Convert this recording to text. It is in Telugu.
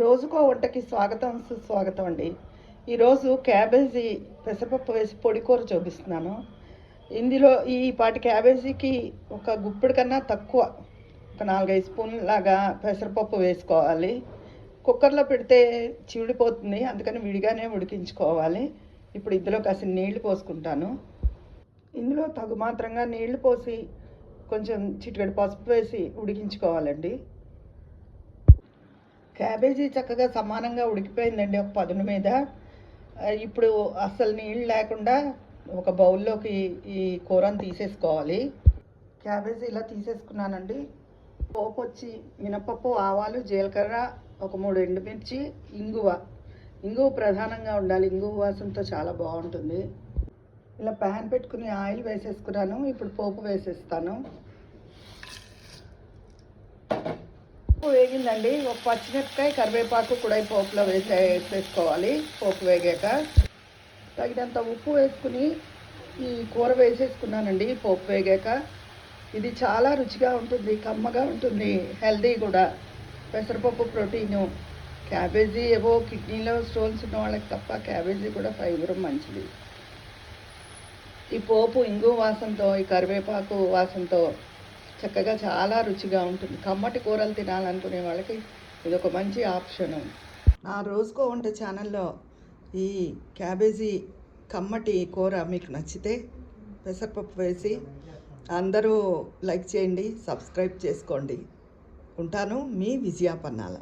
రోజుకో వంటకి స్వాగతం సుస్వాగతం అండి. ఈరోజు క్యాబేజీ పెసరపప్పు వేసి పొడి కూర చూపిస్తున్నాను. ఇందులో ఈ పాటి క్యాబేజీకి ఒక గుప్పెడు కన్నా తక్కువ, ఒక 4-5 స్పూన్ల లాగా పెసరపప్పు వేసుకోవాలి. కుక్కర్లో పెడితే చివిడిపోతుంది, అందుకని విడిగానే ఉడికించుకోవాలి. ఇప్పుడు ఇందులో కాసిన నీళ్లు పోసుకుంటాను. ఇందులో తగు మాత్రంగా నీళ్లు పోసి కొంచెం చిటికెడు పసుపు వేసి ఉడికించుకోవాలండి. క్యాబేజీ చక్కగా సమానంగా ఉడికిపోయిందండి ఒక పదును మీద. ఇప్పుడు అస్సలు నీళ్ళు లేకుండా ఒక బౌల్లోకి ఈ కూరను తీసేసుకోవాలి. క్యాబేజీ ఇలా తీసేసుకున్నానండి. పోపు వచ్చి మినపప్పు, ఆవాలు, జీలకర్ర, ఒక 3 ఎండుమిర్చి, ఇంగువ ప్రధానంగా ఉండాలి. ఇంగువ వాసనతో చాలా బాగుంటుంది. ఇలా ప్యాన్ పెట్టుకుని ఆయిల్ వేసేసుకున్నాను. ఇప్పుడు పోపు వేసేస్తాను. పోపు వేగిందండి. ఒక పచ్చిమిరపకాయ, కరివేపాకు కూడా ఈ పోపులో వేసేసుకోవాలి. పోపు వేగాక తగినంత ఉప్పు వేసుకుని ఈ కూర వేసేసుకున్నానండి. పోపు వేగాక ఇది చాలా రుచిగా ఉంటుంది, కమ్మగా ఉంటుంది, హెల్దీ కూడా. పెసరపప్పు ప్రోటీను, క్యాబేజీ ఏవో కిడ్నీలో స్టోన్స్ ఉన్న వాళ్ళకి తప్ప క్యాబేజీ కూడా ఫైబర్ మంచిది. ఈ పోపు ఇంగు వాసనతో, ఈ కరివేపాకు వాసనతో చక్కగా చాలా రుచిగా ఉంటుంది. కమ్మటి కూరలు తినాలనుకునే వాళ్ళకి ఇది ఒక మంచి ఆప్షను. నా రోజుకో వంట ఛానల్లో ఈ క్యాబేజీ కమ్మటి కూర మీకు నచ్చితే పెసరపప్పు వేసి అందరూ లైక్ చేయండి, సబ్స్క్రైబ్ చేసుకోండి. ఉంటాను, మీ విజయ పన్నాల.